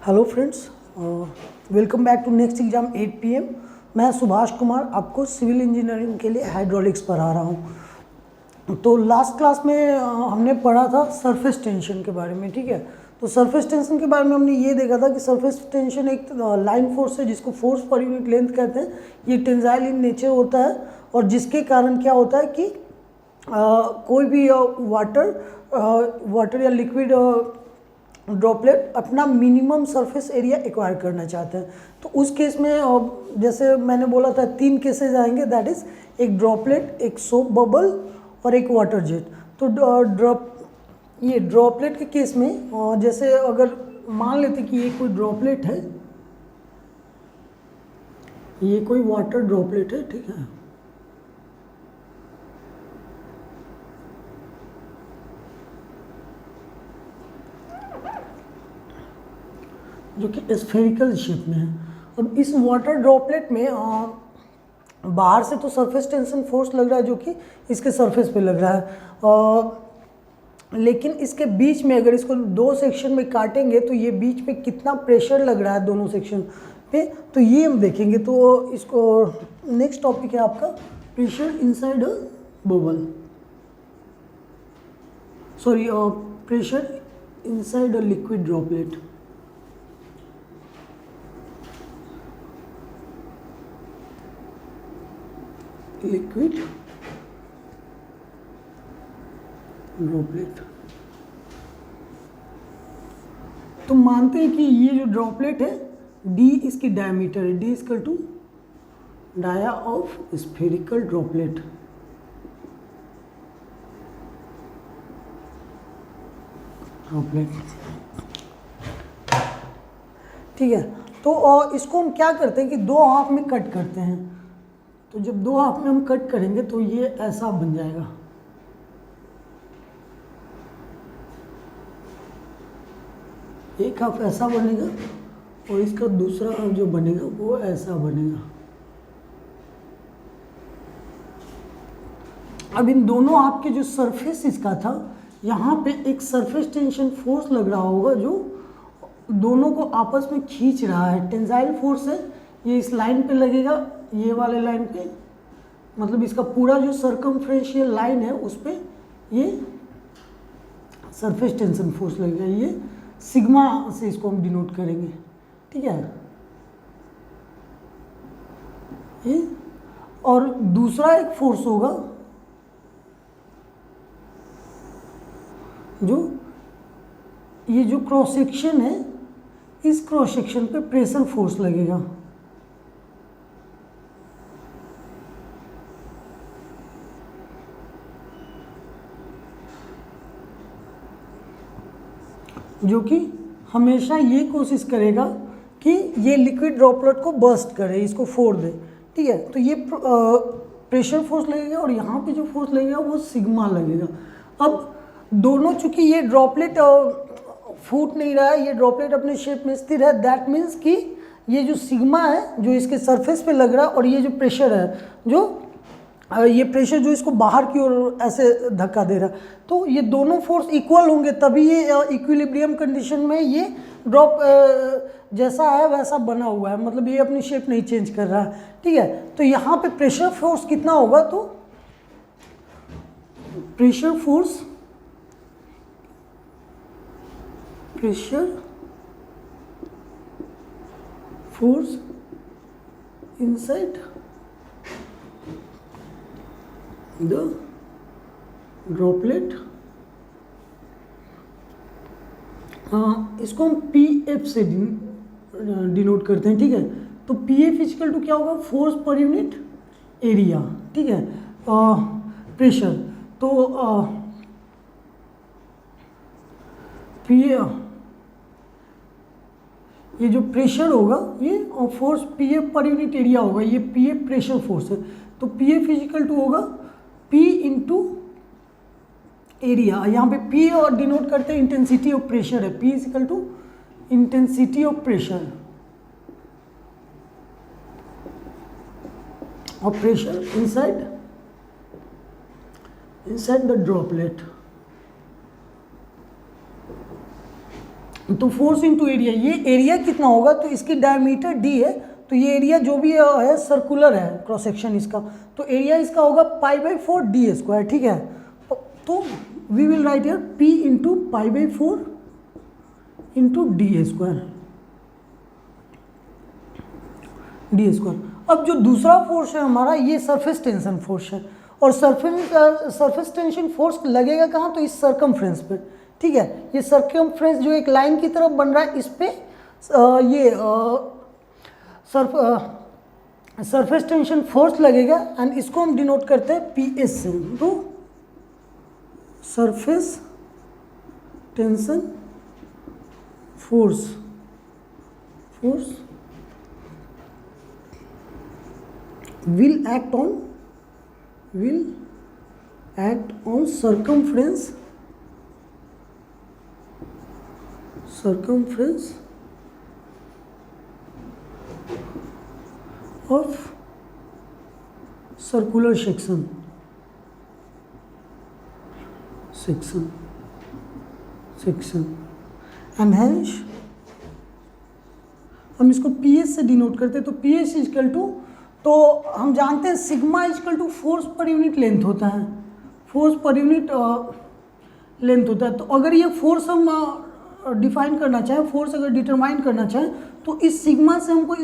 Hello friends, welcome back to next exam 8 PM। मैं सुभाष कुमार आपको civil engineering के लिए हाइड्रोलिक्स पढ़ा रहा हूँ। तो लास्ट क्लास में हमने पढ़ा था सरफेस टेंशन के बारे में, ठीक है। तो सरफेस टेंशन के बारे में हमने ये देखा था कि सरफेस टेंशन एक लाइन फोर्स है जिसको फोर्स पर यूनिट लेंथ कहते हैं। ये टेंसाइल इन नेचर होता है और जिसके कारण क्या होता है कि कोई भी वाटर या लिक्विड ड्रॉपलेट अपना मिनिमम सरफेस एरिया एक्वायर करना चाहते हैं। तो उस केस में जैसे मैंने बोला था 3 केसेस आएंगे, दैट इज़ एक ड्रॉपलेट, एक सोप बबल और एक वाटर जेट। तो ड्रॉपलेट के केस में जैसे अगर मान लेते कि ये कोई ड्रॉपलेट है, ये कोई वाटर ड्रॉपलेट है, ठीक है, जो कि स्फेरिकल शेप में है। अब इस वाटर ड्रॉपलेट में बाहर से तो सरफेस टेंशन फोर्स लग रहा है जो कि इसके सरफेस पे लग रहा है, लेकिन इसके बीच में अगर इसको 2 सेक्शन में काटेंगे तो ये बीच में कितना प्रेशर लग रहा है दोनों सेक्शन पे, तो ये हम देखेंगे। तो इसको नेक्स्ट टॉपिक है आपका pressure inside a bubble, sorry pressure inside a liquid droplet. Liquid droplet. तो मानते हैं कि ये जो ड्रॉपलेट है d इसकी डायमीटर है, d equal to dia of spherical droplet. ठीक है। तो इसको हम क्या करते हैं कि 2 हाफ में कट करते हैं। तो जब 2 हाफ में हम कट करेंगे तो ये ऐसा बन जाएगा। एक हाफ ऐसा बनेगा और इसका दूसरा हाफ जो बनेगा वो ऐसा बनेगा। अब इन दोनों हाफ के जो सरफेस इसका था, यहाँ पे एक सरफेस टेंशन फोर्स लग रहा होगा जो दोनों को आपस में खींच रहा है। टेंसाइल फोर्स है, ये इस लाइन पे लगेगा, ये वाले लाइन पे, मतलब इसका पूरा जो सर्कमफ्रेंशियल लाइन है उस पे ये सरफेस टेंशन फोर्स लगेगा। ये सिग्मा से इसको हम डिनोट करेंगे, ठीक है। ये और दूसरा एक फोर्स होगा जो ये जो क्रॉस सेक्शन है, इस क्रॉस सेक्शन पे प्रेशर फोर्स लगेगा। जो कि हमेशा ये कोशिश करेगा कि ये लिक्विड ड्रॉपलेट को बर्स्ट करे, इसको फोड़ दे, ठीक है। तो ये प्रेशर फोर्स लगेगा और यहाँ पे जो फोर्स लगेगा वो सिग्मा लगेगा। अब दोनों चूंकि ये ड्रॉपलेट फूट नहीं रहा है, ये ड्रॉपलेट अपने शेप में स्थिर है, दैट मीन्स कि ये जो सिग्मा है जो इसके सरफेस पे लग रहा है और ये जो प्रेशर है, जो ये प्रेशर जो इसको बाहर की ओर ऐसे धक्का दे रहा है, तो ये दोनों फोर्स इक्वल होंगे तभी ये इक्विलिब्रियम कंडीशन में ये ड्रॉप जैसा है वैसा बना हुआ है, मतलब ये अपनी शेप नहीं चेंज कर रहा है, ठीक है। तो यहाँ पे प्रेशर फोर्स कितना होगा, तो pressure force inside the droplet, इसको हम PF से डिनोट करते हैं, ठीक है। तो PF इक्वल टू क्या होगा, फोर्स पर यूनिट एरिया, ठीक है। प्रेशर तो ये जो प्रेशर होगा ये फोर्स PF पर यूनिट एरिया होगा, ये PF प्रेशर फोर्स है। तो PF इक्वल टू होगा P इंटू एरिया। यहाँ पे P और डिनोट करते हैं इंटेंसिटी ऑफ प्रेशर है, P equal to intensity of pressure और प्रेशर इनसाइड द ड्रॉपलेट। तो फोर्स इंटू एरिया, ये एरिया कितना होगा, तो इसकी डायमीटर डी है, तो ये एरिया जो भी है सर्कुलर है क्रॉस सेक्शन इसका, तो एरिया इसका होगा π/4 डी स्क्वायर, ठीक है। तो we will write here p into π/4 into D square. अब जो दूसरा फोर्स है हमारा, ये सरफेस टेंशन फोर्स है, और सरफेस टेंशन फोर्स लगेगा कहाँ, तो इस सरकमफ्रेंस पे, ठीक है। ये सरकमफ्रेंस जो एक लाइन की तरफ बन रहा है, इस पे ये सरफेस टेंशन फोर्स लगेगा, एंड इसको हम डिनोट करते हैं PS से। तो surface tension force will act on circumference of circular section and hence हम इसको PS से डिनोट करते हैं। तो PS इक्वल टू, तो हम जानते हैं सिग्मा इक्वल टू फोर्स पर यूनिट लेंथ होता है, फोर्स पर यूनिट लेंथ होता है। तो अगर ये फोर्स हम डिफाइन करना चाहें, फोर्स अगर डिटरमाइन करना चाहें, तो इस सिग्मा से हमको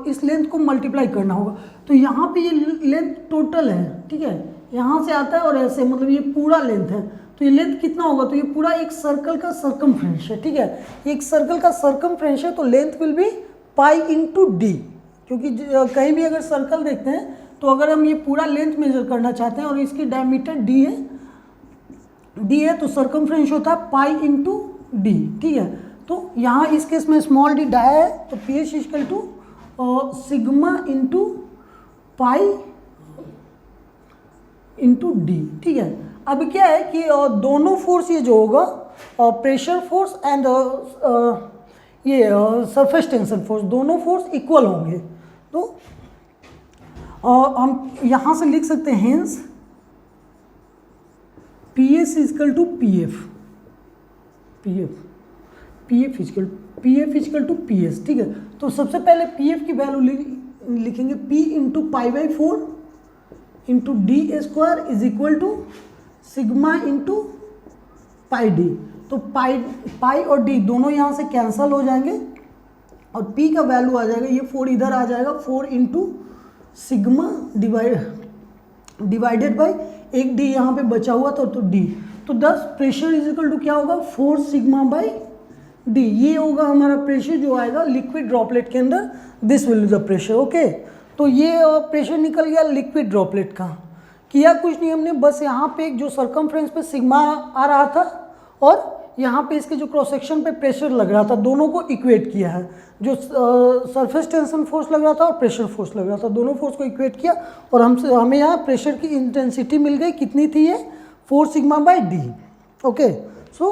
इस लेंथ को मल्टीप्लाई करना होगा। तो यहाँ पे ये लेंथ टोटल है, ठीक है, यहाँ से आता है और ऐसे, मतलब ये पूरा लेंथ है। तो ये लेंथ कितना होगा, तो ये पूरा एक सर्कल का सर्कमफ्रेंस है, ठीक है, एक सर्कल का सर्कमफ्रेंस है, तो length will be pi into D, क्योंकि कहीं भी अगर सर्कल देखते हैं तो अगर हम ये पूरा लेंथ मेजर करना चाहते हैं और इसकी डायमीटर डी है, तो सर्कमफ्रेंस होता है पाई इंटू डी, ठीक है। तो यहाँ इस केस में स्मॉल डी डाया है, तो PS equal to sigma into pi into D, ठीक है। अब क्या है कि दोनों फोर्स ये जो होगा, प्रेशर फोर्स एंड ये सरफेस टेंशन फोर्स, दोनों फोर्स इक्वल होंगे। तो हम यहाँ से लिख सकते हैं hence PS equal to PF equal to PS, ठीक है। तो सबसे पहले PF की वैल्यू लिखेंगे, P into π/4 into D square is equal to sigma into pi D. तो पाई और डी दोनों यहाँ से कैंसल हो जाएंगे और P का वैल्यू आ जाएगा, ये 4 इधर आ जाएगा, 4 इंटू सिग्मा डिवाइडेड बाई एक डी यहाँ पे बचा हुआ था, तो डी। तो 10 प्रेशर इज इक्वल टू क्या होगा, 4 सिग्मा बाई डी। ये होगा हमारा प्रेशर जो आएगा लिक्विड ड्रॉपलेट के अंदर, this will be the pressure, okay. तो ये प्रेशर निकल गया लिक्विड ड्रॉपलेट का। किया कुछ नहीं हमने, बस यहाँ पे एक जो सर्कमफ्रेंस पे सिग्मा आ रहा था और यहाँ पे इसके जो क्रॉस सेक्शन पे प्रेशर लग रहा था, दोनों को इक्वेट किया है। जो सरफेस टेंशन फोर्स लग रहा था और प्रेशर फोर्स लग रहा था, दोनों फोर्स को इक्वेट किया और हमें यहाँ प्रेशर की इंटेंसिटी मिल गई, कितनी थी ये, 4 सिग्मा बाई डी, ओके। सो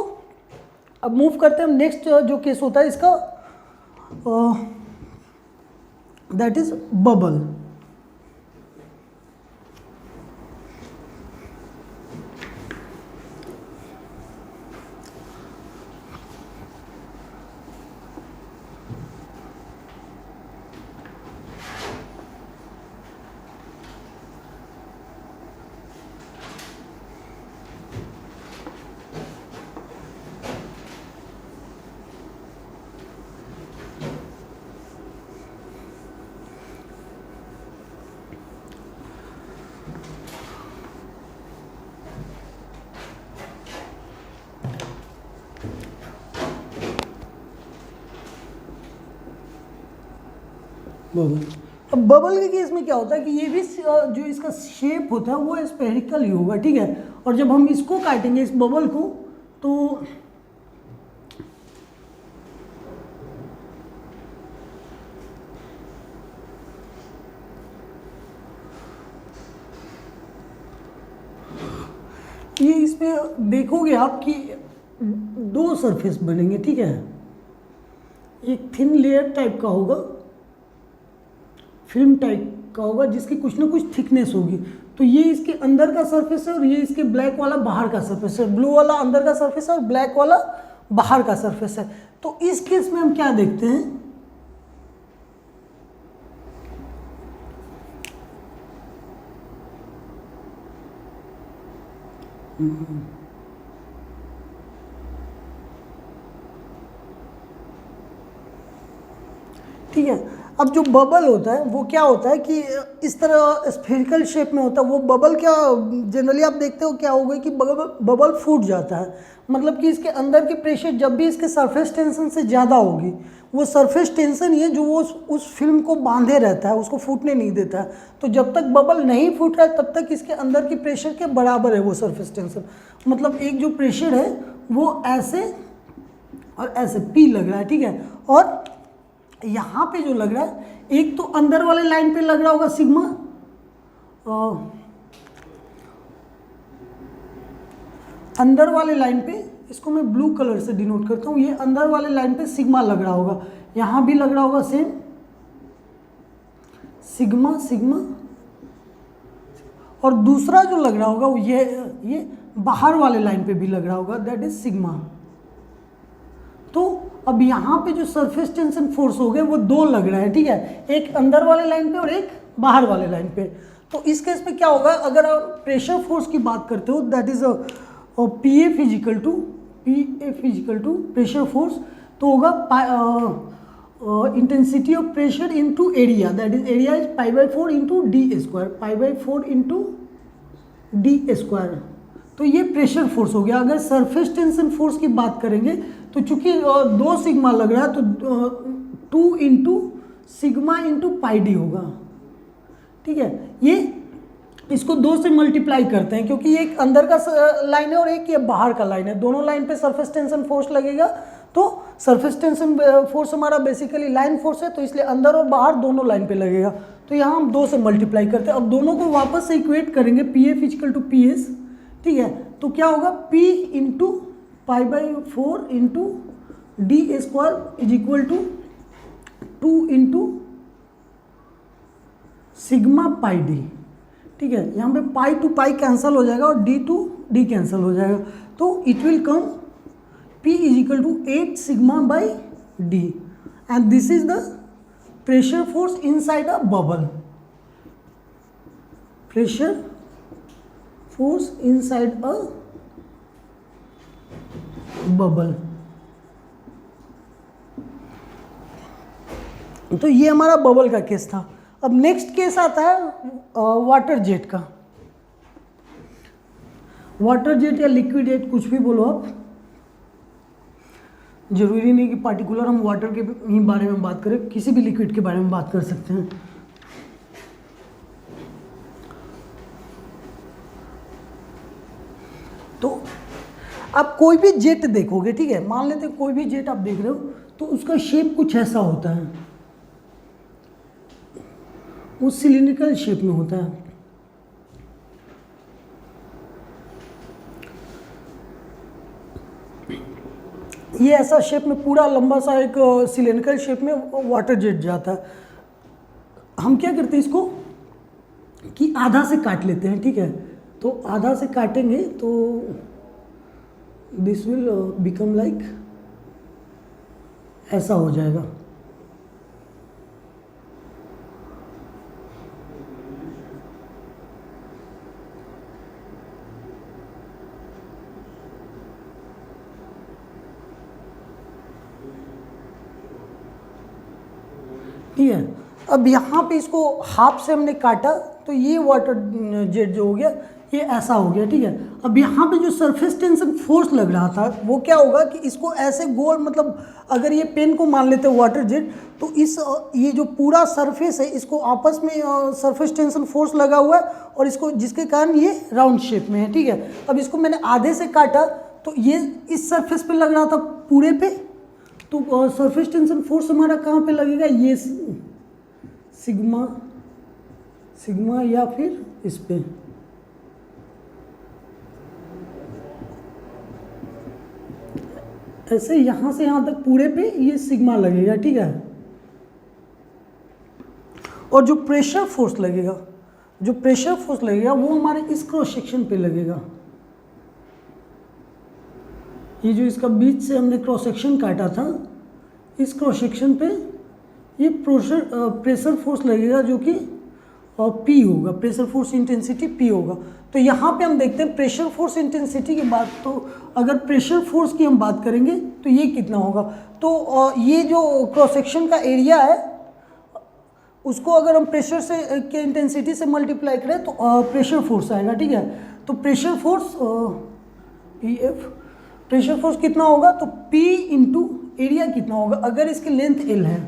अब मूव करते हैं हम नेक्स्ट जो केस होता है इसका, दैट इज बबल। बबल, अब बबल के केस में क्या होता है कि ये भी जो इसका शेप होता है वो स्फेरिकल ही होगा, ठीक है। और जब हम इसको काटेंगे इस बबल को, तो ये इसमें देखोगे आप कि 2 सरफेस बनेंगे, ठीक है। एक थिन लेयर टाइप का होगा, फिल्म टाइप का होगा, जिसकी कुछ ना कुछ थिकनेस होगी। तो ये इसके अंदर का सरफेस है और ये इसके ब्लैक वाला बाहर का सरफेस है। ब्लू वाला अंदर का सरफेस है और ब्लैक वाला बाहर का सरफेस है। तो इस केस में हम क्या देखते हैं, ठीक है। अब जो बबल होता है वो क्या होता है कि इस तरह स्फेरिकल शेप में होता है। वो बबल क्या जनरली आप देखते हो क्या होगा कि बबल फूट जाता है, मतलब कि इसके अंदर की प्रेशर जब भी इसके सरफेस टेंशन से ज़्यादा होगी, वो सरफेस टेंशन ही है जो वो उस फिल्म को बांधे रहता है, उसको फूटने नहीं देता है। तो जब तक बबल नहीं फूट रहा है तब तक इसके अंदर की प्रेशर के बराबर है वो सरफेस टेंशन। मतलब एक जो प्रेशर है वो ऐसे और ऐसे P लग रहा है, ठीक है। और यहाँ पे जो लग रहा है, एक तो अंदर वाले लाइन पे लग रहा होगा सिग्मा, अंदर वाले लाइन पे, इसको मैं ब्लू कलर से डिनोट करता हूँ, ये अंदर वाले लाइन पे सिग्मा लग रहा होगा, यहाँ भी लग रहा होगा सेम सिग्मा सिग्मा, और दूसरा जो लग रहा होगा वो ये बाहर वाले लाइन पे भी लग रहा होगा, दैट इज सिग्मा। तो अब यहाँ पे जो सरफेस टेंशन फोर्स हो गए वो दो लग रहा है, ठीक है, एक अंदर वाले लाइन पे और एक बाहर वाले लाइन पे। तो इस केस में क्या होगा, अगर आप प्रेशर फोर्स की बात करते हो, that is P F is equal to pressure force, तो होगा intensity of pressure into area, that is area is π/4 into D square, π/4 into D square. तो ये प्रेशर फोर्स हो गया। अगर सरफेस टेंशन फोर्स की बात करेंगे तो चूंकि दो सिग्मा लग रहा है तो 2 इंटू सिग्मा इंटू πd होगा, ठीक है। ये इसको 2 से मल्टीप्लाई करते हैं क्योंकि ये एक अंदर का लाइन है और एक ये बाहर का लाइन है, दोनों लाइन पे सरफेस टेंशन फोर्स लगेगा। तो सरफेस टेंशन फोर्स हमारा बेसिकली लाइन फोर्स है, तो इसलिए अंदर और बाहर दोनों लाइन पे लगेगा। तो यहाँ हम 2 से मल्टीप्लाई करते हैं। अब दोनों को वापस से इक्वेट करेंगे, P F is equal to P S, ठीक है। तो क्या होगा, P into π/4 into D square is equal to 2 into sigma πd, ठीक है। यहाँ पे पाई टू पाई कैंसिल हो जाएगा और डी टू डी कैंसिल हो जाएगा, तो it will come P is equal to 8 sigma by D, and this is the pressure force inside a bubble, pressure force inside a bubble. तो ये हमारा bubble का केस था। अब नेक्स्ट केस आता है वाटर जेट का। वाटर जेट या लिक्विड जेट कुछ भी बोलो आप, जरूरी नहीं कि पार्टिकुलर हम वाटर के ही बारे में बात करें, किसी भी लिक्विड के बारे में बात कर सकते हैं। तो आप कोई भी जेट देखोगे, ठीक है, मान लेते हैं कोई भी जेट आप देख रहे हो तो उसका शेप कुछ ऐसा होता है, वो सिलिंड्रिकल शेप में होता है। ये ऐसा शेप में पूरा लंबा सा एक सिलिंड्रिकल शेप में वाटर जेट जाता है। हम क्या करते हैं इसको कि आधा से काट लेते हैं, ठीक है। तो आधा से काटेंगे तो दिस विल बिकम लाइक ऐसा हो जाएगा। ठीक है। अब यहाँ पे इसको हाफ से हमने काटा तो ये वाटर जेट जो हो गया ये ऐसा हो गया, ठीक है। अब यहाँ पे जो सरफेस टेंशन फोर्स लग रहा था वो क्या होगा कि इसको ऐसे गोल, मतलब अगर ये पेन को मान लेते हैं वाटर जेट, तो ये जो पूरा सरफेस है इसको आपस में सरफेस टेंशन फोर्स लगा हुआ है और इसको, जिसके कारण ये राउंड शेप में है, ठीक है। अब इसको मैंने आधे से काटा तो ये इस सरफेस पे लग रहा था पूरे पे, तो सरफेस टेंशन फोर्स हमारा कहाँ पे लगेगा, ये सिग्मा सिग्मा या फिर इस पे। ऐसे यहाँ से यहाँ तक पूरे पे ये सिग्मा लगेगा, ठीक है। और जो प्रेशर फोर्स लगेगा वो हमारे इस क्रॉस सेक्शन पे लगेगा। ये जो इसका बीच से हमने क्रॉस सेक्शन काटा था, इस क्रॉस सेक्शन पे ये प्रेशर फोर्स लगेगा जो कि P होगा, प्रेशर फोर्स इंटेंसिटी P होगा। तो यहाँ पे हम देखते हैं प्रेशर फोर्स इंटेंसिटी की बात, तो अगर प्रेशर फोर्स की हम बात करेंगे तो ये कितना होगा, तो ये जो क्रॉस सेक्शन का एरिया है उसको अगर हम प्रेशर से के इंटेंसिटी से मल्टीप्लाई करें तो प्रेशर फोर्स आएगा, ठीक है। तो pressure force PF, pressure force कितना होगा, तो P इंटू एरिया कितना होगा, अगर इसकी लेंथ L है,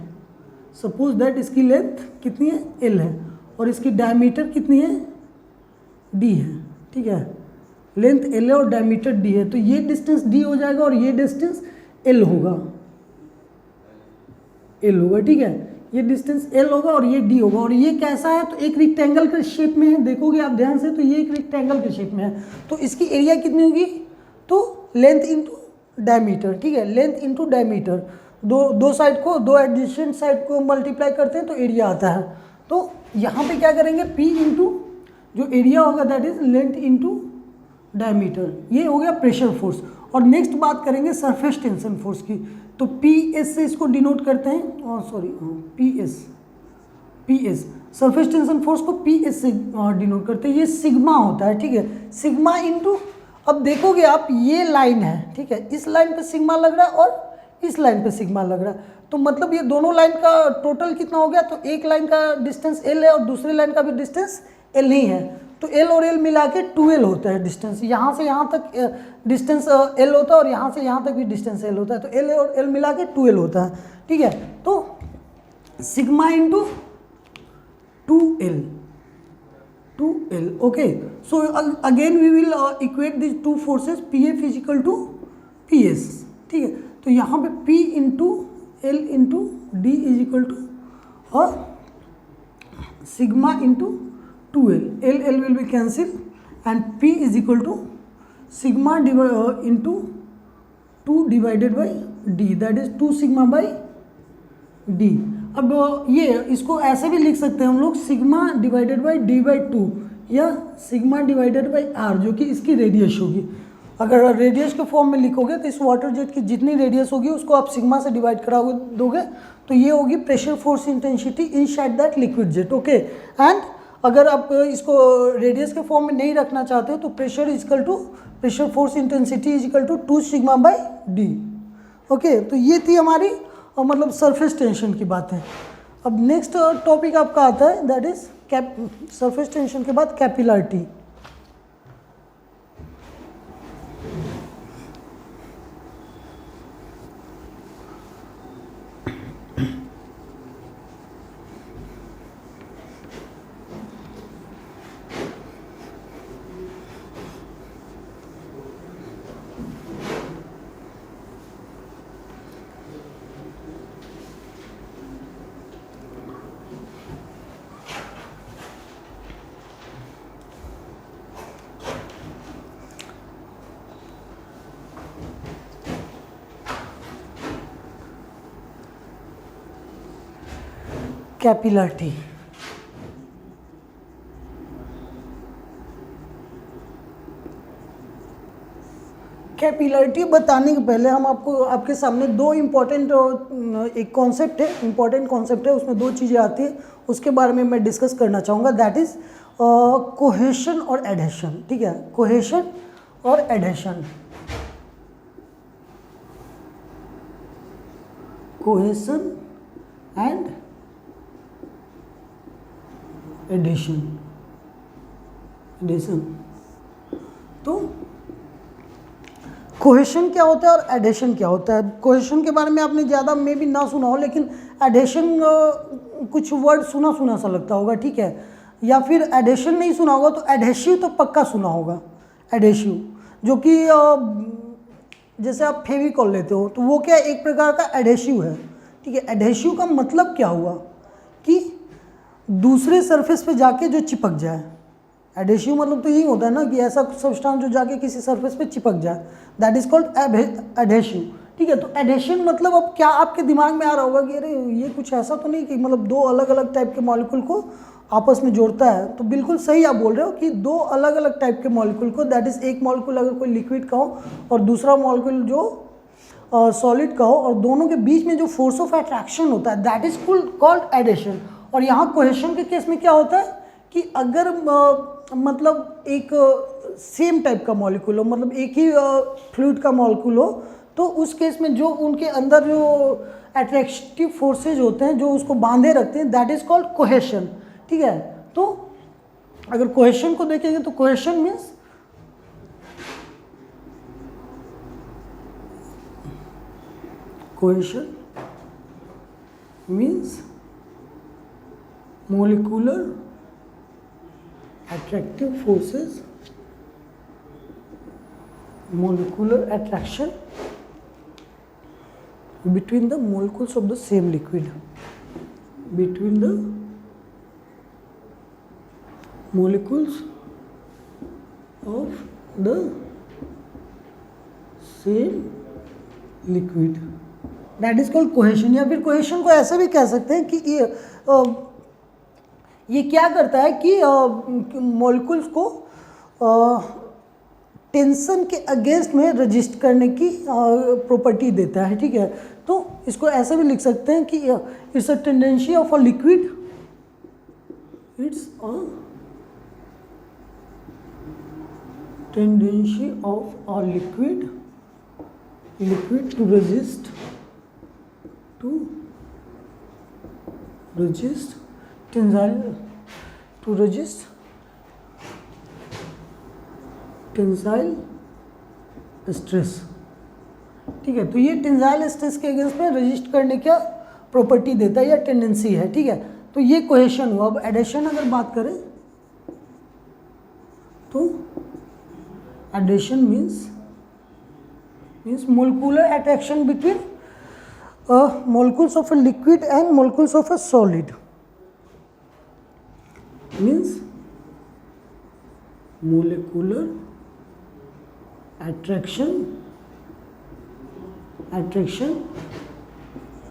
सपोज दैट इसकी लेंथ कितनी है L है और इसकी डायमीटर कितनी है D है, ठीक है। लेंथ L है और डायमीटर D है, तो ये डिस्टेंस D हो जाएगा और ये डिस्टेंस L होगा, ठीक है। ये डिस्टेंस L होगा और ये D होगा, और ये कैसा है, तो एक रेक्टेंगल के शेप में है, देखोगे आप ध्यान से तो ये एक रेक्टेंगल के शेप में है। तो इसकी एरिया कितनी होगी, तो लेंथ इंटू डायमीटर, ठीक है, लेंथ इंटू डायमीटर, दो साइड को, दो एडजेसेंट साइड को मल्टीप्लाई करते हैं तो एरिया आता है। तो यहाँ पे क्या करेंगे, P इंटू जो एरिया होगा that is length into diameter, ये हो गया प्रेशर फोर्स। और नेक्स्ट बात करेंगे सरफेस टेंशन फोर्स की, तो PS से इसको डिनोट करते हैं, PS सरफेस टेंशन फोर्स को PS से डिनोट करते हैं, ये सिग्मा होता है, ठीक है। सिग्मा इंटू, अब देखोगे आप ये लाइन है, ठीक है, इस लाइन पे सिग्मा लग रहा है और इस लाइन पे सिग्मा लग रहा है, तो मतलब ये दोनों लाइन का टोटल कितना हो गया, तो एक लाइन का डिस्टेंस L है और दूसरी लाइन का भी डिस्टेंस L ही है, तो L और L मिला के 2L होता है डिस्टेंस, यहाँ से यहाँ तक डिस्टेंस L होता है और यहाँ से यहाँ तक भी डिस्टेंस L होता है, तो L और L मिला के 2L होता है, ठीक है। तो sigma into 2L, okay. So again we will equate this to forces, PF is equal to PS, ठीक है। तो यहाँ पे P into L into D is equal to और sigma into 2L, L will be cancel and P is equal to sigma into 2 divided by D, that is 2 sigma by D। अब ये इसको ऐसे भी लिख सकते हैं हम लोग, sigma divided by D by 2 या सिग्मा डिवाइडेड बाई R, जो कि इसकी रेडियस होगी। अगर रेडियस के फॉर्म में लिखोगे तो इस वाटर जेट की जितनी रेडियस होगी उसको आप सिग्मा से डिवाइड करा दोगे तो ये होगी pressure force intensity inside that liquid jet, okay. And अगर आप इसको रेडियस के फॉर्म में नहीं रखना चाहते हो तो pressure force intensity is equal to 2 sigma by D, okay. तो ये थी हमारी मतलब सरफेस टेंशन की बातें। अब नेक्स्ट टॉपिक आपका आता है दैट इज सरफेस टेंशन के बाद कैपिलरिटी। कैपिलरिटी, कैपिलरिटी बताने के पहले हम आपके सामने दो इम्पॉर्टेंट एक कॉन्सेप्ट है, इम्पॉर्टेंट कॉन्सेप्ट है, उसमें दो चीज़ें आती हैं, उसके बारे में मैं डिस्कस करना चाहूँगा, दैट इज़ कोहेशन और एडहेशन, ठीक है। कोहेशन और एडहेशन, कोहेशन एंड एडिशन, तो कोहेशन क्या होता है और एडेशन क्या होता है। कोहेशन के बारे में आपने ज़्यादा मे भी ना सुना हो, लेकिन एडेशन कुछ वर्ड सुना सा लगता होगा, ठीक है। या फिर एडेशन नहीं सुना होगा तो एडहेसिव तो पक्का सुना होगा। एडहेसिव जो कि जैसे आप फेविकॉल लेते हो तो वो क्या एक प्रकार का एडहेसिव है, ठीक है। एडहेसिव का मतलब क्या हुआ कि दूसरे सरफेस पे जाके जो चिपक जाए। एडहेसिव मतलब तो यही होता है ना कि ऐसा सब्सटेंस जो जाके किसी सरफेस पे चिपक जाए, दैट इज कॉल्ड एडहेसिव, ठीक है। तो एडहेशन मतलब अब क्या आपके दिमाग में आ रहा होगा कि अरे ये कुछ ऐसा तो नहीं कि मतलब दो अलग अलग टाइप के मॉलिक्यूल को आपस में जोड़ता है, तो बिल्कुल सही आप बोल रहे हो कि दो अलग अलग टाइप के मॉलिक्यूल को, दैट इज़ एक मॉलिक्यूल अगर कोई लिक्विड का हो और दूसरा मॉलिक्यूल जो सॉलिड का हो, और दोनों के बीच में जो फोर्स ऑफ अट्रैक्शन होता है दैट इज कॉल्ड एडिशन। और यहाँ कोहेशन के केस में क्या होता है कि अगर मतलब एक सेम टाइप का मॉलिक्यूल हो, मतलब एक ही फ्लूइड का मॉलिक्यूल हो, तो उस केस में जो उनके अंदर जो अट्रैक्टिव फोर्सेज होते हैं जो उसको बांधे रखते हैं दैट इज कॉल्ड कोहेशन। ठीक है, तो अगर कोहेशन को देखेंगे तो cohesion means cohesion means molecular attractive forces, molecular attraction between the molecules of the same liquid, between the molecules of the same liquid, that is called cohesion. या फिर cohesion को ऐसे भी कह सकते हैं कि ये क्या करता है कि मॉलिक्यूल्स को टेंशन के अगेंस्ट में रजिस्ट करने की प्रॉपर्टी देता है। ठीक है, तो इसको ऐसे भी लिख सकते हैं कि it's a tendency of a liquid, it's a tendency of a liquid to resist tensile stress. ठीक है, तो ये टेंसाइल स्ट्रेस के अगेंस्ट में रजिस्ट करने का प्रॉपर्टी देता है या टेंडेंसी है। ठीक है, तो ये कोहेशन हुआ। अब एडिशन अगर बात करें तो adhesion means molecular attraction between molecules of a liquid and molecules of a solid, means molecular attraction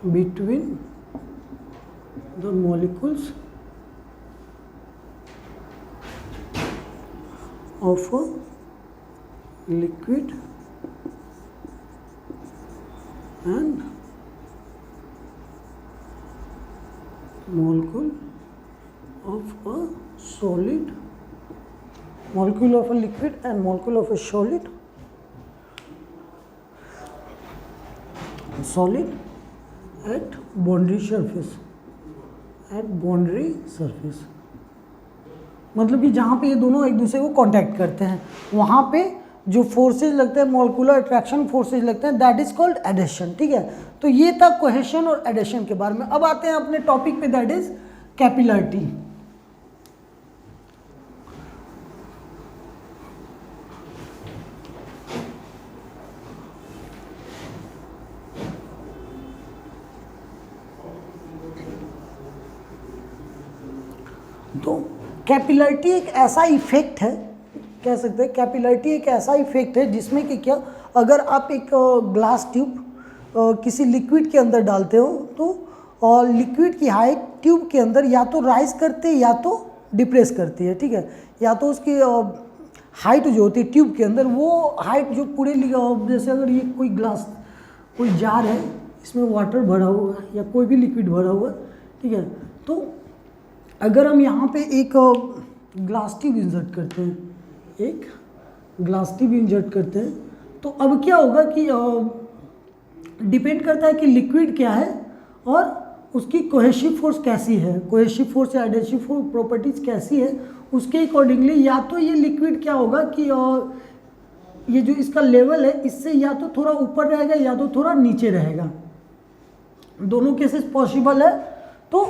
between the molecules of a liquid and molecule of a solid, molecule of a liquid and molecule of a solid at boundary surface, मतलब कि जहाँ पे ये दोनों एक दूसरे को contact करते हैं वहाँ पे जो फोर्सेज लगते हैं, मॉलिक्यूलर अट्रैक्शन फोर्सेज लगते हैं, दैट इज कॉल्ड एडिशन। ठीक है, तो ये था कोहेशन और एडिशन के बारे में। अब आते हैं अपने टॉपिक पे, दैट इज कैपिलरिटी। तो कैपिलरिटी एक ऐसा इफेक्ट है, कह सकते हैं कैपिलरिटी एक ऐसा इफेक्ट है जिसमें कि क्या, अगर आप एक ग्लास ट्यूब किसी लिक्विड के अंदर डालते हो तो लिक्विड की हाइट ट्यूब के अंदर या तो राइज करती है या तो डिप्रेस करती है। ठीक है, या तो उसकी हाइट जो होती है ट्यूब के अंदर, वो हाइट जो पूरे, जैसे अगर ये कोई जार है, इसमें वाटर भरा हुआ है या कोई भी लिक्विड भरा हुआ है। ठीक है, तो अगर हम यहाँ पे एक ग्लास ट्यूब इंसर्ट करते हैं, तो अब क्या होगा कि डिपेंड करता है कि लिक्विड क्या है और उसकी कोहेसिव फोर्स कैसी है, कोहेसिव फोर्स या एडहेसिव फोर्स प्रॉपर्टीज कैसी है, उसके अकॉर्डिंगली या तो ये लिक्विड क्या होगा कि ये जो इसका लेवल है इससे या तो थोड़ा ऊपर रहेगा या तो थोड़ा नीचे रहेगा, दोनों केसेस पॉसिबल है। तो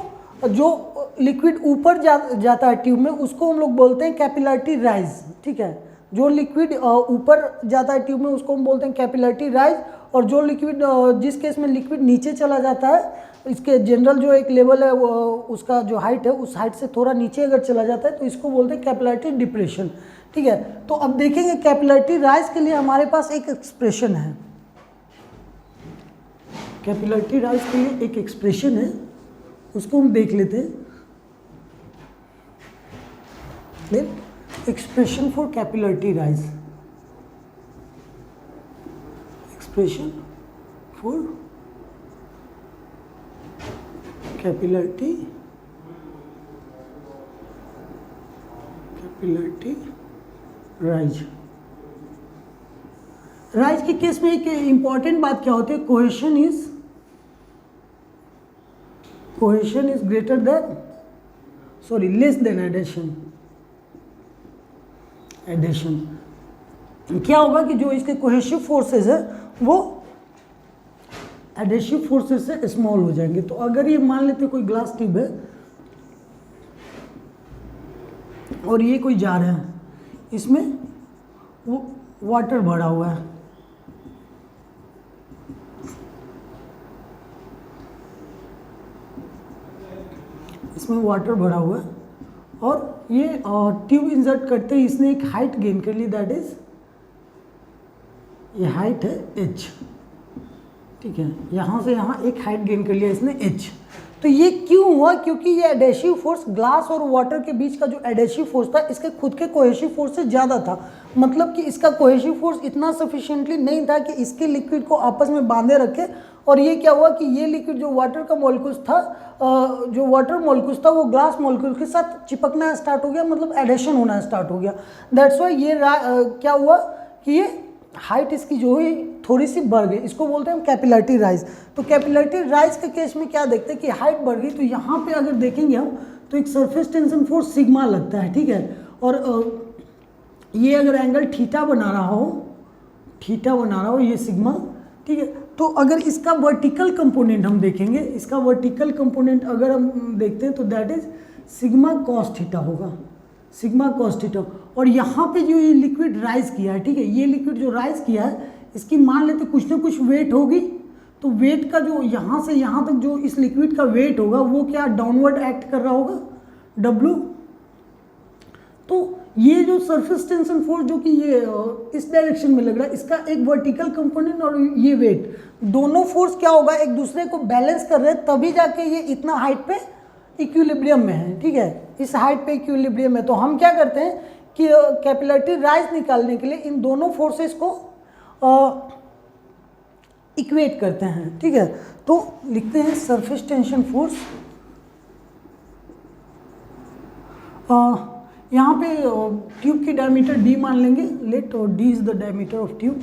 जो लिक्विड ऊपर जाता है ट्यूब में उसको हम लोग बोलते हैं कैपिलरिटी राइज। ठीक है, जो लिक्विड ऊपर जाता है ट्यूब में उसको हम बोलते हैं कैपिलरिटी राइज, और जो लिक्विड जिस केस में लिक्विड नीचे चला जाता है, इसके जनरल जो एक लेवल है उसका जो हाइट है उस हाइट से थोड़ा नीचे अगर चला जाता है तो इसको बोलते हैं कैपिलरिटी डिप्रेशन। ठीक है, तो अब देखेंगे कैपिलरिटी राइज के लिए हमारे पास एक एक्सप्रेशन है, कैपिलरिटी राइज के लिए एक एक्सप्रेशन है, उसको हम देख लेते हैं। Then expression for capillarity rise, expression for capillarity rise. Rise के केस में एक इंपॉर्टेंट बात क्या होती है, cohesion is greater than less than adhesion. क्या होगा कि जो इसके कोहेसिव फोर्सेस है वो एडेसिव फोर्सेस से स्मॉल हो जाएंगे। तो अगर ये मान लेते कोई ग्लास ट्यूब है और ये कोई जार है, इसमें वो वाटर भरा हुआ है, इसमें वाटर भरा हुआ है और ये ट्यूब इंसर्ट करते ही इसने एक हाइट गेन कर ली, दैट इज ये हाइट है h, ठीक है, यहाँ से यहाँ एक हाइट गेन कर लिया इसने h। तो ये क्यों हुआ, क्योंकि ये एडेसिव फोर्स ग्लास और वाटर के बीच का जो एडेसिव फोर्स था इसके खुद के कोहेसिव फोर्स से ज़्यादा था। मतलब कि इसका कोहेसिव फोर्स इतना सफिशिएंटली नहीं था कि इसके लिक्विड को आपस में बांधे रखे। और ये क्या हुआ कि ये लिक्विड जो वाटर का मॉलिक्यूल्स था, जो वाटर मॉलिक्यूल्स था वो ग्लास मॉलिक्यूल के साथ चिपकना स्टार्ट हो गया, मतलब एडेशन होना स्टार्ट हो गया। दैट्स वाई ये क्या हुआ कि ये हाइट इसकी जो है थोड़ी सी बढ़ गई, इसको बोलते हैं हम कैपिलरिटी राइज। तो कैपिलरिटी राइज के केस में क्या देखते हैं कि हाइट बढ़ गई, तो यहाँ पे अगर देखेंगे हम तो एक सरफेस टेंशन फोर्स सिग्मा लगता है, ठीक है। और ये अगर एंगल थीटा बना रहा हो ये सिग्मा, ठीक है। तो अगर इसका वर्टिकल कंपोनेंट हम देखेंगे, इसका वर्टिकल कंपोनेंट अगर हम देखते हैं तो that is sigma cos theta होगा, सिग्मा कॉस थीटा। और यहाँ पे जो ये लिक्विड राइज किया है, ठीक है, ये लिक्विड जो राइज किया है इसकी मान लेते कुछ ना कुछ वेट होगी। तो वेट का जो यहाँ से यहाँ तक जो इस लिक्विड का वेट होगा वो क्या डाउनवर्ड एक्ट कर रहा होगा, W। तो ये जो सरफेस टेंशन फोर्स जो कि ये इस डायरेक्शन में लग रहा है, इसका एक वर्टिकल कंपोनेंट और ये वेट, दोनों फोर्स क्या होगा एक दूसरे को बैलेंस कर रहे हैं, तभी जाके ये इतना हाइट पे इक्विलिब्रियम में है, ठीक है, इस हाइट पे इक्विलिब्रियम है। तो हम क्या करते हैं कि कैपिलरिटी राइज निकालने के लिए इन दोनों फोर्सेस को इक्वेट करते हैं, ठीक है। तो लिखते हैं सरफेस टेंशन फोर्स, यहाँ पे ट्यूब की डायमीटर d मान लेंगे, लेट और d is the diameter of tube,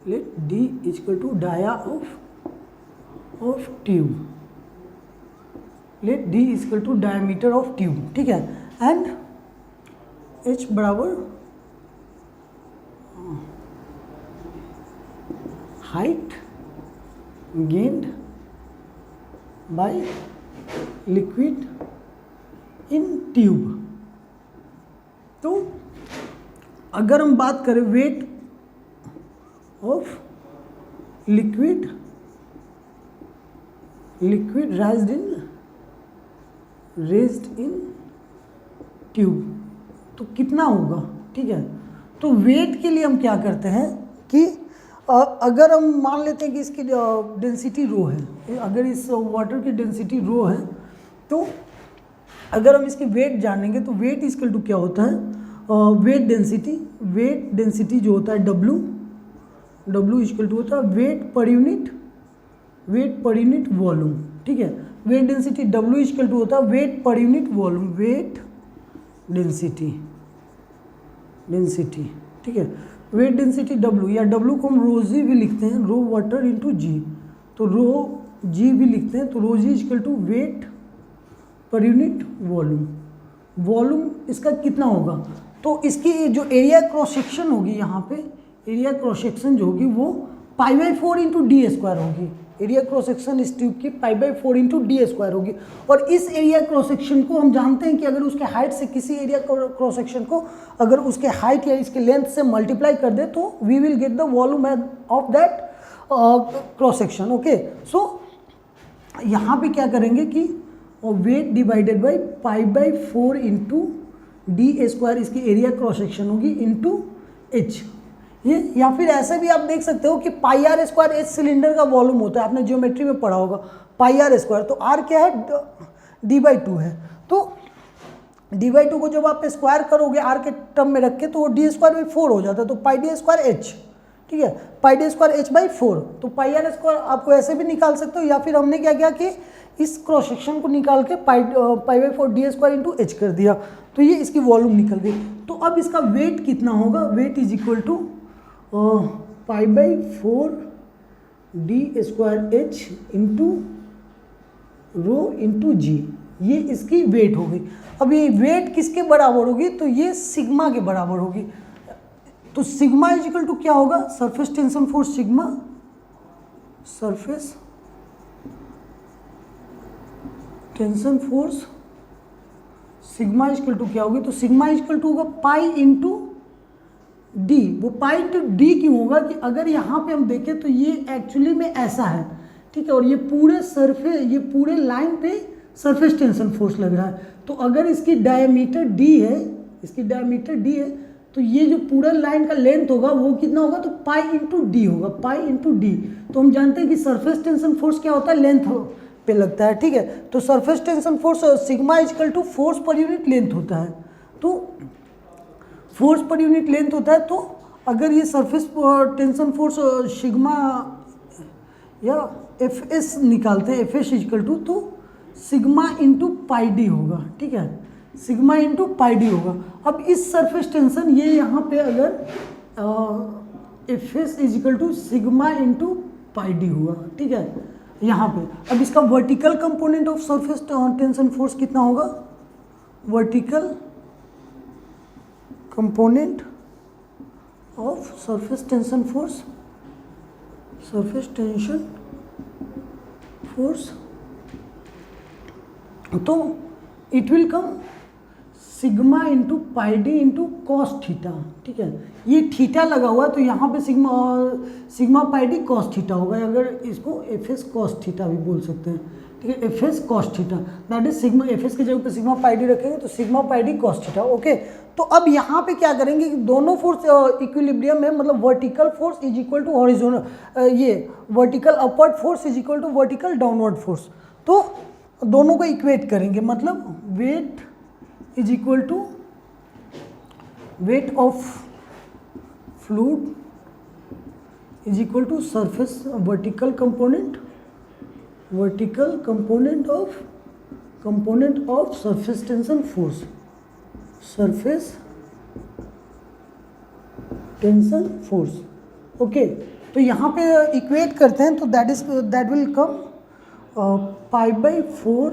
let d is equal to dia of tube, let d is equal to diameter of tube, ठीक है। एंड h बराबर height gained by liquid in tube. तो अगर हम बात करें weight of liquid raised in tube, तो कितना होगा, ठीक है। तो वेट के लिए हम क्या करते हैं कि अगर हम मान लेते हैं कि इसकी डेंसिटी रो है, अगर इस वाटर की डेंसिटी रो है, तो अगर हम इसकी वेट जानेंगे तो वेट इक्वल टू क्या होता है, वेट डेंसिटी जो होता है W इक्वल टू होता है वेट पर यूनिट वॉल्यूम, ठीक है। Weight density W equal to होता है wait per unit volume, weight density, ठीक है। वेट डेंसिटी W, या W को हम रो जी भी लिखते हैं, रो वाटर इंटू जी, तो रो जी भी लिखते हैं, तो rho G equal to weight per unit volume इसका कितना होगा। तो इसकी जो एरिया क्रॉस सेक्शन होगी, यहाँ पे एरिया क्रॉस सेक्शन जो होगी वो π/4 इंटू डी स्क्वायर होगी। एरिया क्रॉस सेक्शन इस ट्यूब की π/4 इंटू डी स्क्वायर होगी। और इस एरिया क्रॉस सेक्शन को हम जानते हैं कि अगर उसके हाइट से किसी एरिया क्रॉस सेक्शन को अगर उसके हाइट या इसके लेंथ से मल्टीप्लाई कर दे तो we will get the volume of that cross section, okay. So यहाँ पे क्या करेंगे कि weight divided by π/4 into D square इसकी एरिया क्रॉस सेक्शन होगी इंटू h। ये या फिर ऐसे भी आप देख सकते हो कि πr स्क्वायर एच सिलेंडर का वॉल्यूम होता है, आपने ज्योमेट्री में पढ़ा होगा, πr स्क्वायर, तो r क्या है d/2 है। तो dy2 को जब आप स्क्वायर करोगे r के टर्म में रख के तो वो d स्क्वायर बाई 4 हो जाता है, तो पाई डी स्क्वायर h, ठीक है, पाई डी स्क्वायर h बाई 4। तो पाई आर स्क्वायर आपको ऐसे भी निकाल सकते हो, या फिर हमने क्या किया कि इस क्रॉस सेक्शन को निकाल के पाई by 4 D square into H कर दिया, तो ये इसकी वॉल्यूम निकल गई। तो अब इसका वेट कितना होगा, weight is equal to pi by 4 D square H into rho into G, ये इसकी वेट हो गई। अब ये वेट किसके बराबर होगी, तो ये सिग्मा के बराबर होगी। तो सिग्मा इज इक्वल टू क्या होगा, surface tension force sigma, surface tension force sigma is equal to क्या होगी, तो सिग्मा इज इक्वल टू होगा पाई इंटू डी। वो पाई इंटू डी क्यों होगा कि अगर यहाँ पे हम देखें तो ये एक्चुअली में ऐसा है, ठीक है, और ये पूरे सरफेस, ये पूरे लाइन पे सरफेस टेंशन फोर्स लग रहा है। तो अगर इसकी डायमीटर डी है, इसकी डायमीटर डी है, तो ये जो पूरा लाइन का लेंथ होगा वो कितना होगा, तो पाई इंटू डी होगा, पाई इंटू डी। तो हम जानते हैं कि सरफेस टेंशन फोर्स क्या होता है, लेंथ पे लगता है, ठीक है। तो surface tension force sigma equal to force पर यूनिट लेंथ होता है। तो फोर्स पर यूनिट लेंथ होता है, तो अगर ये सरफेस टेंशन फोर्स सिग्मा या एफ एस निकालते हैं, एफ एस इक्वल टू, तो सिग्मा इंटू पाई डी होगा, ठीक है, सिग्मा इंटू पाई डी होगा। अब इस सरफेस टेंशन ये यहाँ पे अगर F S is equal to sigma into pi D हुआ, ठीक है, यहाँ पे। अब इसका vertical component of surface tension force कितना होगा, vertical component of surface tension force, surface tension force, तो it will come sigma into pi D into cos theta, ठीक है। ये थीटा लगा हुआ है तो यहाँ पे sigma pi D cos theta होगा, अगर इसको एफ एस कॉस थीटा भी बोल सकते हैं, ठीक है, F S cos theta, that is sigma, F S की जगह पे सिग्मा पाई डी रखेंगे तो sigma pi D cos theta, okay. तो अब यहाँ पे क्या करेंगे कि दोनों फोर्स इक्विलिब्रियम है, मतलब vertical force is equal to horizontal, ये vertical upward force is equal to vertical downward force, तो दोनों को इक्वेट करेंगे, मतलब weight is equal to weight of fluid is equal to surface vertical component of surface tension force, surface tension force, okay. तो यहाँ पे equate करते हैं, तो that will come pi by 4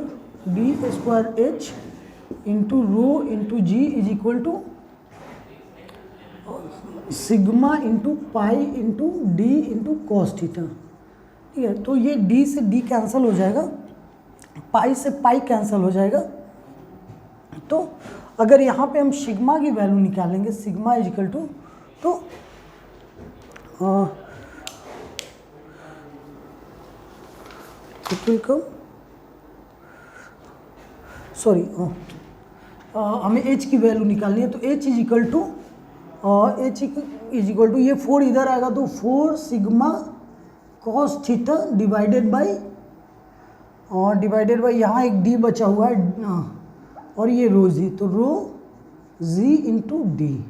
D square H into rho into G is equal to sigma into pi into D into cos theta, ठीक है। तो ये डी से डी कैंसिल हो जाएगा, पाई से पाई कैंसिल हो जाएगा। तो अगर यहाँ पे हम सिग्मा की वैल्यू निकालेंगे, सिग्मा इज इक्वल टू, तो इट विल कम, सॉरी, हमें h की वैल्यू निकालनी है, तो h इज इक्वल टू ये 4 इधर आएगा तो 4 sigma cos theta divided by यहाँ एक d बचा हुआ है और ये रो जी, तो रो जी इंटू डी,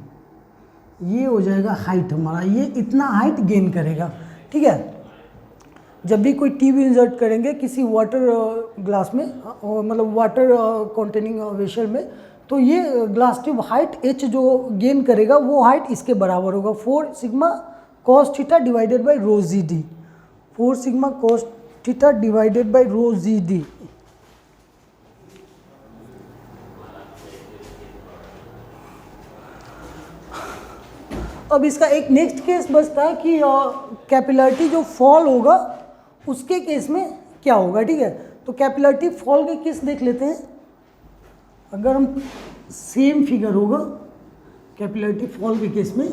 ये हो जाएगा हाइट हमारा, ये इतना हाइट गेन करेगा, ठीक है। जब भी कोई ट्यूब इंसर्ट करेंगे किसी वाटर ग्लास में, मतलब वाटर कंटेनिंग वेसल में, तो ये ग्लास ट्यूब हाइट h जो गेन करेगा वो हाइट इसके बराबर होगा, 4 sigma cos theta divided by rho G D, 4 sigma cos theta divided by rho G D. अब इसका एक नेक्स्ट केस बचता है कि कैपिलरिटी जो फॉल होगा उसके केस में क्या होगा, ठीक है। तो कैपिलरिटी फॉल के केस देख लेते हैं। अगर हम सेम फिगर होगा कैपिलरिटी फॉल के केस में,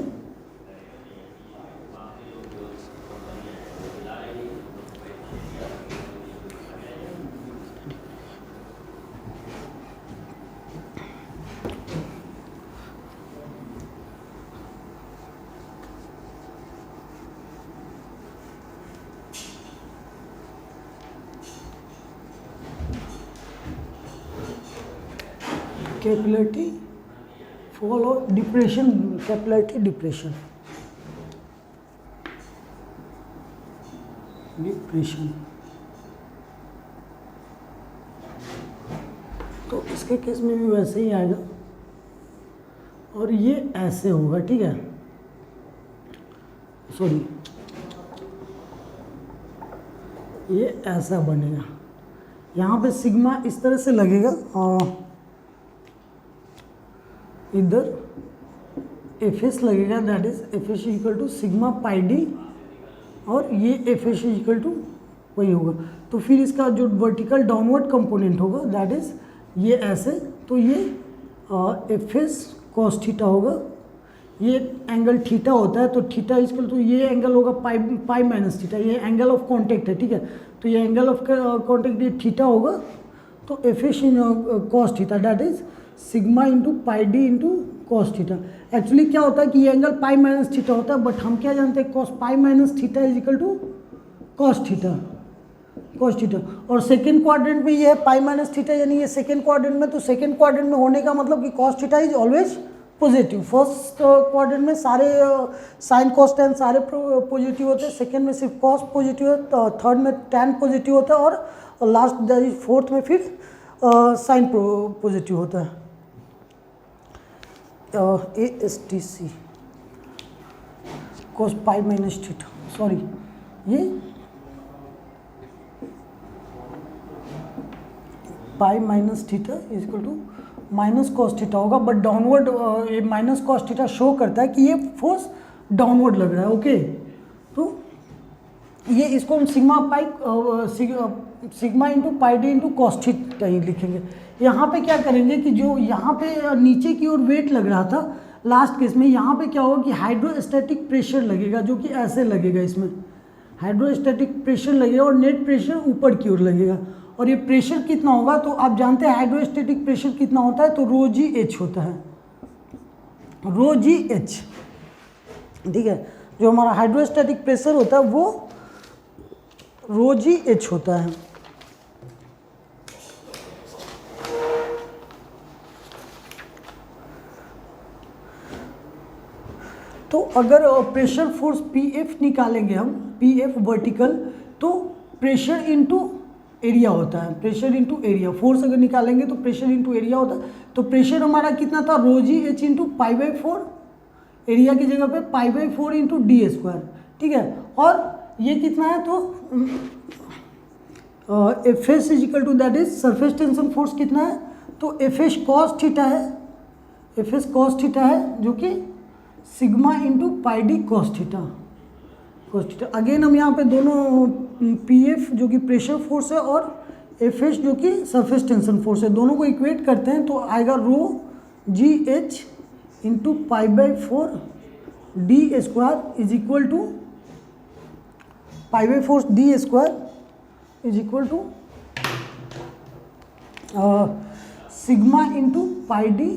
कैपिलरिटी फॉल और डिप्रेशन, कैपिलरिटी डिप्रेशन, डिप्रेशन। तो इसके केस में भी वैसे ही आएगा और ये ऐसे होगा, ठीक है, सॉरी ये ऐसा बनेगा, यहाँ पे सिग्मा इस तरह से लगेगा और इधर एफ एस लगेगा, that is F S equal to sigma pi D, और ये एफ एस इक्वल टू वही होगा। तो फिर इसका जो वर्टिकल डाउनवर्ड कंपोनेंट होगा दैट इज ये ऐसे, तो ये एफ एस कॉस थीटा होगा, ये एंगल थीटा होता है, तो थीटा इक्वल टू ये एंगल होगा पाई माइनस थीटा, ये एंगल ऑफ कॉन्टेक्ट है, ठीक है, तो ये एंगल ऑफ कॉन्टेक्ट ये थीटा होगा, तो F S cos theta that is sigma into pi D into cos theta. Actually क्या होता है कि ये एंगल पाई माइनस थीटा होता है, बट हम क्या जानते हैं, cos pi minus theta is equal to cos theta, cos theta. और सेकेंड क्वाड्रेंट में ये है पाई माइनस थीटा, यानी ये सेकेंड क्वाड्रेंट में, तो सेकेंड क्वाड्रेंट में होने का मतलब कि cos theta is always positive. First quadrant में सारे साइन कॉस टैन सारे पॉजिटिव होते हैं, सेकेंड में सिर्फ कॉस पॉजिटिव है, थर्ड में टैन पॉजिटिव होता है, और लास्ट फोर्थ में फिर साइन पॉजिटिव होता है। A S T C cos pi minus theta, sorry ये pi minus theta is equal to minus cos theta होगा, बट डाउनवर्ड ये माइनस कॉस थीटा शो करता है कि ये फोर्स डाउनवर्ड लग रहा है, ओके। तो ये इसको हम sigma into pi D into cos theta ही लिखेंगे। यहाँ पे क्या करेंगे कि जो यहाँ पे नीचे की ओर वेट लग रहा था लास्ट केस में, यहाँ पे क्या होगा कि हाइड्रोस्टैटिक प्रेशर लगेगा, जो कि ऐसे लगेगा, इसमें हाइड्रोस्टैटिक प्रेशर लगेगा और नेट प्रेशर ऊपर की ओर लगेगा। और ये प्रेशर कितना होगा, तो आप जानते हैं हाइड्रोस्टैटिक प्रेशर कितना होता है, तो रो जी एच होता है, रो जी एच, ठीक है। जो हमारा हाइड्रोस्टैटिक प्रेशर होता है वो रो जी एच होता है। तो अगर प्रेशर फोर्स पी एफ निकालेंगे हम, पी एफ वर्टिकल, तो प्रेशर इनटू एरिया होता है, प्रेशर इनटू एरिया, फोर्स अगर निकालेंगे तो प्रेशर इनटू एरिया होता है। तो प्रेशर हमारा कितना था, rho G H into pi by 4, area की जगह पे pi by 4 into D square, ठीक है। और ये कितना है, तो F S is equal to that is surface tension force कितना है, तो एफ एस कॉस थीटा है, एफ एस कॉस थीटा है, जो कि sigma into pi D cos theta, cos theta. Again हम यहाँ पे दोनों पी एफ जो कि प्रेशर फोर्स है और एफ एस जो कि सरफेस टेंशन फोर्स है, दोनों को इक्वेट करते हैं, तो आएगा rho G H into pi by 4 D square is equal to pi by 4 D square is equal to sigma into pi D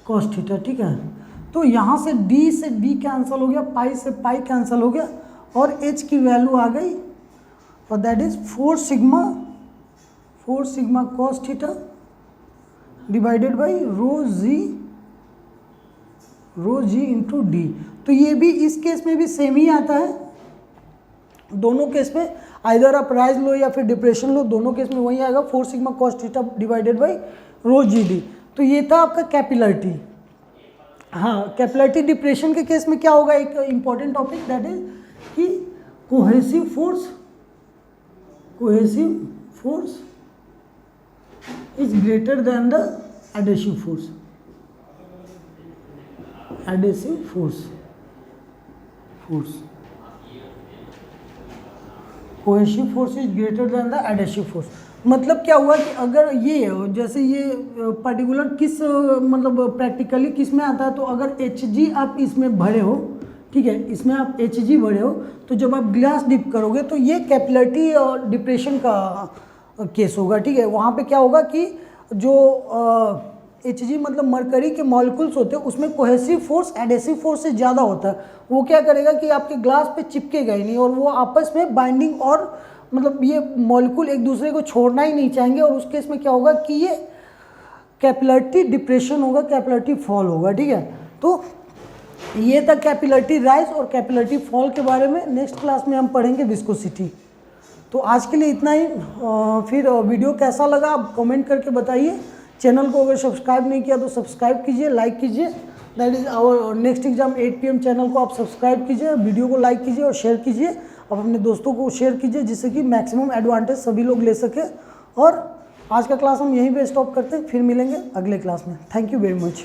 cos theta, ठीक है। तो यहाँ से D कैंसिल हो गया, पाई से पाई कैंसिल हो गया, और H की वैल्यू आ गई, और that is 4 sigma cos theta divided by rho g into d. तो ये भी इस केस में भी सेम ही आता है, दोनों केस में आइदर आप राइज लो या फिर डिप्रेशन लो, दोनों केस में वही आएगा, 4 sigma cos theta divided by rho G D. तो ये था आपका कैपिलरिटी। हाँ, कैपिलरिटी डिप्रेशन के केस में क्या होगा, एक इंपॉर्टेंट टॉपिक दैट इज कि cohesive force is greater then the adhesive force, cohesive force is greater then the adhesive force. मतलब क्या हुआ कि अगर ये जैसे ये पर्टिकुलर किस मतलब प्रैक्टिकली किस में आता है, तो अगर एच जी आप इसमें भरे हो, ठीक है, इसमें आप एच जी भरे हो, तो जब आप ग्लास डिप करोगे तो ये कैपिलरिटी और डिप्रेशन का केस होगा, ठीक है। वहाँ पे क्या होगा कि जो एच जी मतलब मरकरी के मॉलिक्यूल्स होते हैं उसमें कोहेसिव फोर्स एडेसिव फोर्स से ज़्यादा होता है। वो क्या करेगा कि आपके ग्लास पे चिपकेगा ही नहीं, और वो आपस में बाइंडिंग और मतलब ये मॉलिक्यूल एक दूसरे को छोड़ना ही नहीं चाहेंगे, और उस केस में क्या होगा कि ये कैपिलरिटी डिप्रेशन होगा, कैपिलरिटी फॉल होगा, ठीक है। तो ये था कैपिलरिटी राइज और कैपिलरिटी फॉल के बारे में। नेक्स्ट क्लास में हम पढ़ेंगे विस्कोसिटी। तो आज के लिए इतना ही। फिर वीडियो कैसा लगा आप कमेंट करके बताइए। चैनल को अगर सब्सक्राइब नहीं किया तो सब्सक्राइब कीजिए, लाइक कीजिए। That is our next exam 8 PM channel को आप सब्सक्राइब कीजिए, वीडियो को लाइक कीजिए और शेयर कीजिए। आप अपने दोस्तों को शेयर कीजिए जिससे कि मैक्सिमम एडवांटेज सभी लोग ले सके। और आज का क्लास हम यहीं पे स्टॉप करते हैं, फिर मिलेंगे अगले क्लास में। Thank you very much.